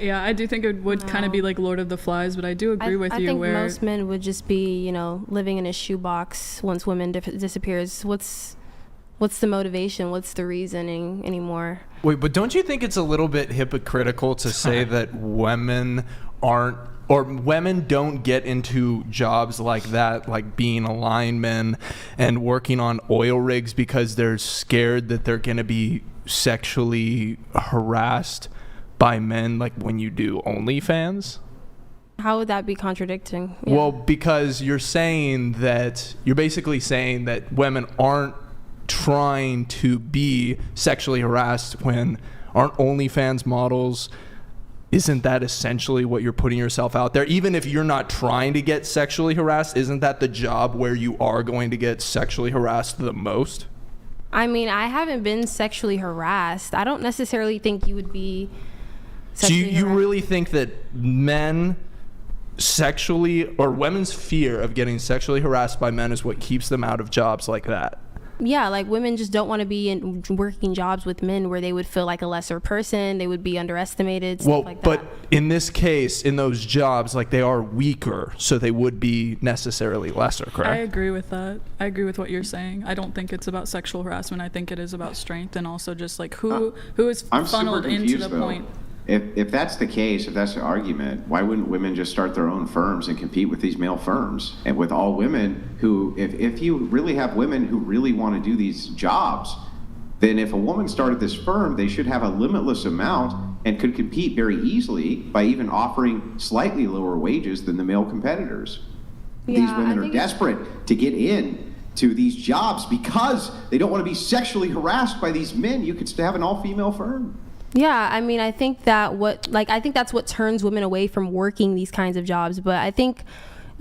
Yeah, I do think it would kind of be like Lord of the Flies, but I do agree with you. I think where most men would just be, living in a shoebox once women disappears. What's the motivation? What's the reasoning anymore? Wait, but don't you think it's a little bit hypocritical to say that women don't get into jobs like that, like being a lineman and working on oil rigs, because they're scared that they're going to be sexually harassed by men, like when you do OnlyFans? How would that be contradicting? Yeah. Well, because you're basically saying that women aren't trying to be sexually harassed when aren't OnlyFans models. Isn't that essentially what you're putting yourself out there? Even if you're not trying to get sexually harassed, isn't that the job where you are going to get sexually harassed the most? I mean, I haven't been sexually harassed. I don't necessarily think you would be sexually harassed. So you really think that women's fear of getting sexually harassed by men is what keeps them out of jobs like that? Yeah, like women just don't want to be in working jobs with men where they would feel like a lesser person, they would be underestimated, stuff like that. But in this case, in those jobs, like they are weaker, so they would be necessarily lesser, correct? I agree with that. I agree with what you're saying. I don't think it's about sexual harassment. I think it is about strength, and also just like who is funneled into the point. If that's the case, if that's the argument, why wouldn't women just start their own firms and compete with these male firms? And with all women who, if you really have women who really want to do these jobs, then if a woman started this firm, they should have a limitless amount and could compete very easily by even offering slightly lower wages than the male competitors. Yeah, these women are desperate to get in to these jobs because they don't want to be sexually harassed by these men. You could have an all-female firm. Yeah, I mean, I think that's what turns women away from working these kinds of jobs. But I think,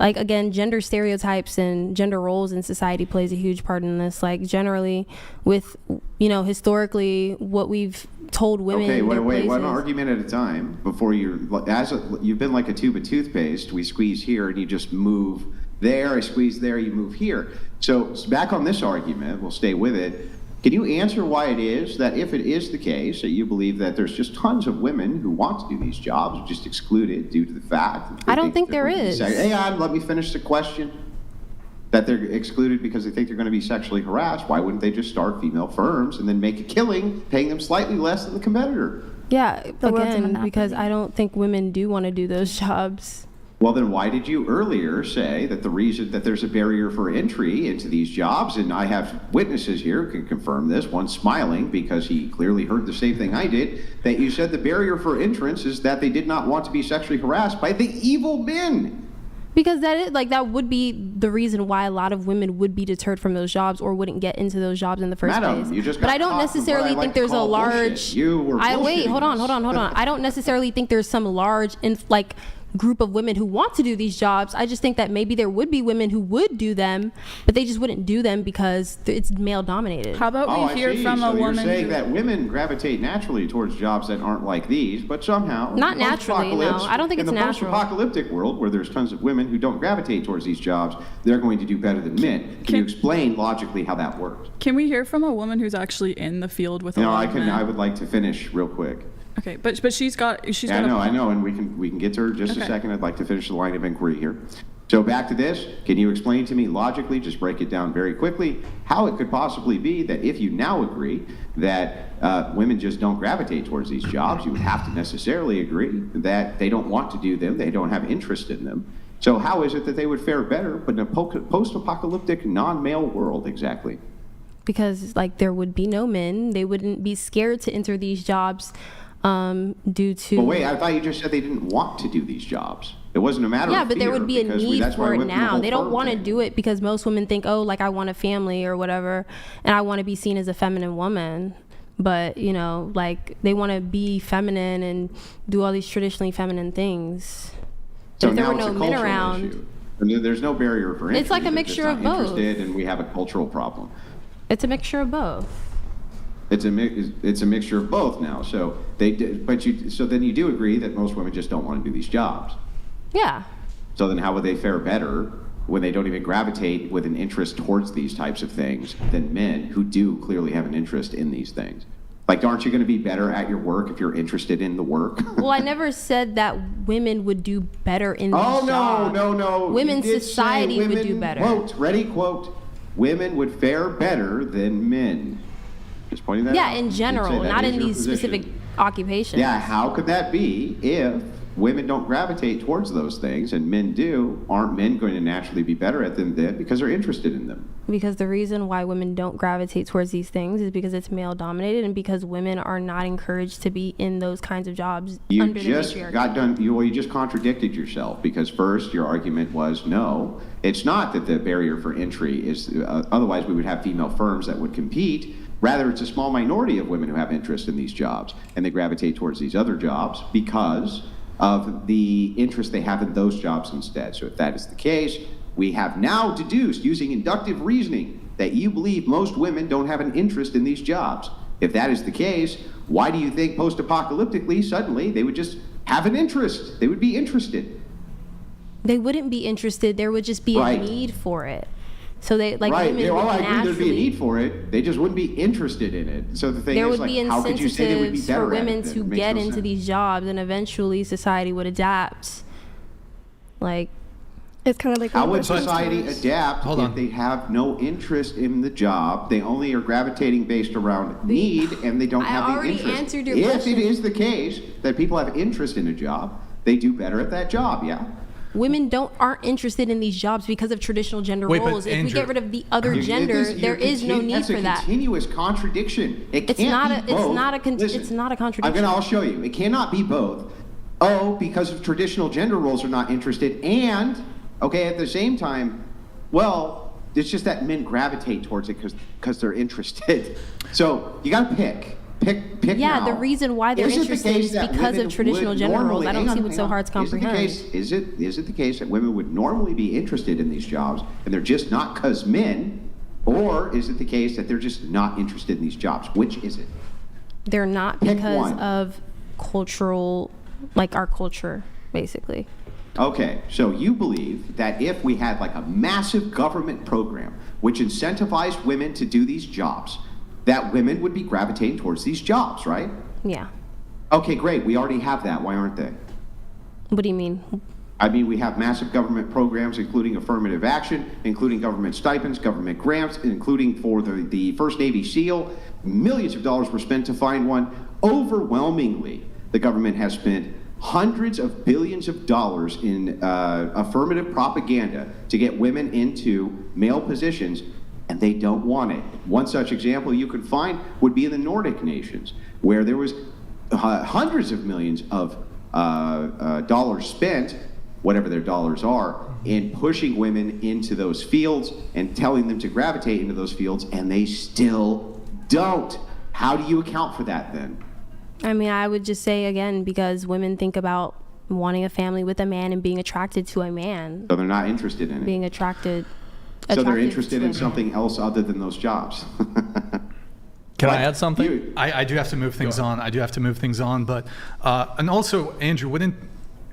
like, again, gender stereotypes and gender roles in society plays a huge part in this. Like, generally, with, historically, what we've told women. Okay, wait, one argument at a time. Before you've been like a tube of toothpaste. We squeeze here and you just move there. I squeeze there, you move here. So back on this argument, we'll stay with it. Can you answer why it is that if it is the case that you believe that there's just tons of women who want to do these jobs are just excluded due to the fact that I don't think there is. Hang on, let me finish the question. That they're excluded because they think they're going to be sexually harassed. Why wouldn't they just start female firms and then make a killing, paying them slightly less than the competitor? Yeah, again, because I don't think women do want to do those jobs. Well, then why did you earlier say that the reason that there's a barrier for entry into these jobs, and I have witnesses here who can confirm this, one smiling because he clearly heard the same thing I did, that you said the barrier for entrance is that they did not want to be sexually harassed by the evil men. Because that would be the reason why a lot of women would be deterred from those jobs or wouldn't get into those jobs in the first place. You just but I don't necessarily think there's a large. Wait, hold on. I don't necessarily think there's some large group of women who want to do these jobs. I just think that maybe there would be women who would do them, but they just wouldn't do them because it's male dominated. How about we hear from a woman? You're saying that women gravitate naturally towards jobs that aren't like these, but somehow not naturally. No, I don't think it's natural. In the post-apocalyptic world, where there's tons of women who don't gravitate towards these jobs, they're going to do better than men. Can you explain logically how that works? Can we hear from a woman who's actually in the field with a lot of men? I would like to finish real quick. Okay, but she's got. I know, and we can get to her in just a second. I'd like to finish the line of inquiry here. So back to this. Can you explain to me logically, just break it down very quickly, how it could possibly be that if you now agree that women just don't gravitate towards these jobs, you would have to necessarily agree that they don't want to do them, they don't have interest in them. So how is it that they would fare better, but in a post-apocalyptic, non-male world exactly? Because there would be no men, they wouldn't be scared to enter these jobs. Due to. Well, wait, I thought you just said they didn't want to do these jobs. It wasn't a matter of fear. Yeah, but there would be a need for it now. They don't want to do it because most women think, I want a family or whatever, and I want to be seen as a feminine woman. But, they want to be feminine and do all these traditionally feminine things. So if there were no men around. There's no barrier for entry. It's like a mixture of both. And we have a cultural problem. It's a mixture of both. It's a mixture of both now. So then you do agree that most women just don't want to do these jobs. Yeah. So then how would they fare better when they don't even gravitate with an interest towards these types of things than men who do clearly have an interest in these things? Like, aren't you going to be better at your work if you're interested in the work? Well, I never said that women would do better in these jobs. No. Women's society would do better. Quote, women would fare better than men. Just pointing that out. Yeah, in general, not in these specific occupations. Yeah, how could that be if women don't gravitate towards those things and men do? Aren't men going to naturally be better at them then because they're interested in them? Because the reason why women don't gravitate towards these things is because it's male dominated and because women are not encouraged to be in those kinds of jobs under the patriarchy. You just contradicted yourself, because first your argument was no, it's not that the barrier for entry is, otherwise we would have female firms that would compete. Rather, it's a small minority of women who have interest in these jobs and they gravitate towards these other jobs because of the interest they have in those jobs instead. So if that is the case, we have now deduced, using inductive reasoning, that you believe most women don't have an interest in these jobs. If that is the case, why do you think post-apocalyptically, suddenly, they would just have an interest? They would be interested. They wouldn't be interested. There would just be a need for it. So they, like, right. women would I agree naturally, there'd be a need for it. They just wouldn't be interested in it. So the thing there is, would be like, how could you say they would be incentives better for at it women then? to It makes get no into sense. these jobs, and eventually society would adapt. Like, it's kind of like how would society adapt if they have no interest in the job? They only are gravitating based around need, and they don't have the already interest. answered your if question. it is the case that people have interest in a job, they do better at that job. Yeah. women aren't interested in these jobs because of traditional gender roles. If we get rid of the other gender, there is no need for that. That's a continuous contradiction. It's not a contradiction. I'll show you. It cannot be both. Oh, because of traditional gender roles are not interested, and okay, at the same time, well, it's just that men gravitate towards it because they're interested. So you got to pick. Yeah, now. the reason why they're interested is because of traditional gender roles. I don't see what's so hard to comprehend. Is it the case that women would normally be interested in these jobs and they're just not because men, or is it the case that they're just not interested in these jobs? Which is it? They're not because of cultural, like our culture, basically. Okay, so you believe that if we had like a massive government program which incentivized women to do these jobs, that women would be gravitating towards these jobs, right? Yeah. Okay, great. We already have that. Why aren't they? What do you mean? I mean, we have massive government programs, including affirmative action, including government stipends, government grants, including for the first Navy SEAL. Millions of dollars were spent to find one. Overwhelmingly, the government has spent hundreds of billions of dollars in affirmative propaganda to get women into male positions, and they don't want it. One such example you could find would be in the Nordic nations, where there was hundreds of millions of dollars spent, whatever their dollars are, in pushing women into those fields and telling them to gravitate into those fields, and they still don't. How do you account for that then? I mean, I would just say, again, because women think about wanting a family with a man and being attracted to a man. So they're not interested in it. Being attracted. So they're interested in something else other than those jobs. Can I add something? I do have to move things on. But and also, Andrew,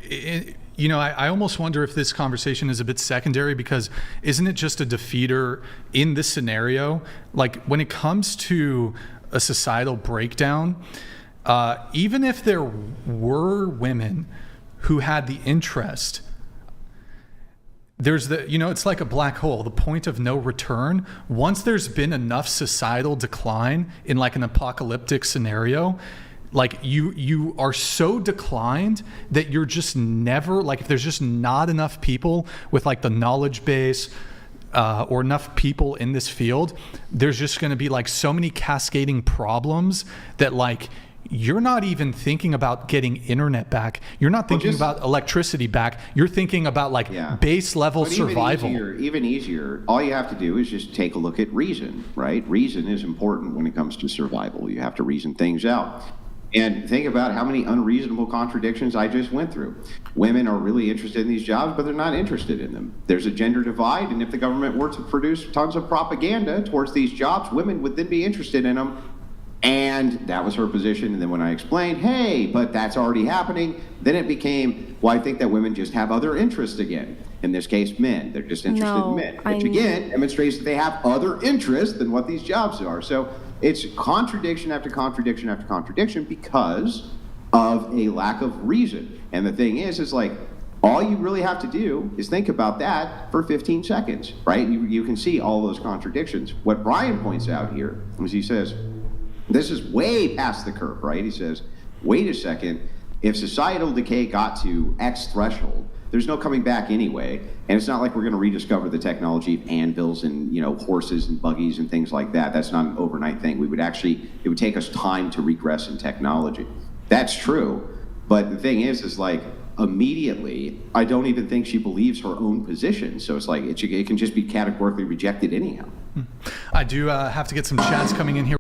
I almost wonder if this conversation is a bit secondary, because isn't it just a defeater in this scenario? Like, when it comes to a societal breakdown, even if there were women who had the interest, there's it's like a black hole, the point of no return. Once there's been enough societal decline in like an apocalyptic scenario, like you are so declined that you're just never, like, if there's just not enough people with like the knowledge base or enough people in this field, there's just going to be like so many cascading problems that, like, you're not even thinking about getting internet back. You're not thinking about electricity back. You're thinking about base level survival. Even easier. All you have to do is just take a look at reason, right? Reason is important when it comes to survival. You have to reason things out. And think about how many unreasonable contradictions I just went through. Women are really interested in these jobs, but they're not interested in them. There's a gender divide, and if the government were to produce tons of propaganda towards these jobs, women would then be interested in them. And that was her position. And then when I explained, hey, but that's already happening, then it became, well, I think that women just have other interests again. In this case, men. They're just interested in men. Which again demonstrates that they have other interests than what these jobs are. So It's contradiction after contradiction after contradiction because of a lack of reason. And the thing is like, all you really have to do is think about that for 15 seconds, right? You can see all those contradictions. What Brian points out here is he says, this is way past the curve, right? He says, wait a second, if societal decay got to X threshold, there's no coming back anyway. And it's not like we're going to rediscover the technology of anvils and, horses and buggies and things like that. That's not an overnight thing. It would take us time to regress in technology. That's true. But the thing is like, immediately, I don't even think she believes her own position. So it's like, it can just be categorically rejected anyhow. I do have to get some chats coming in here.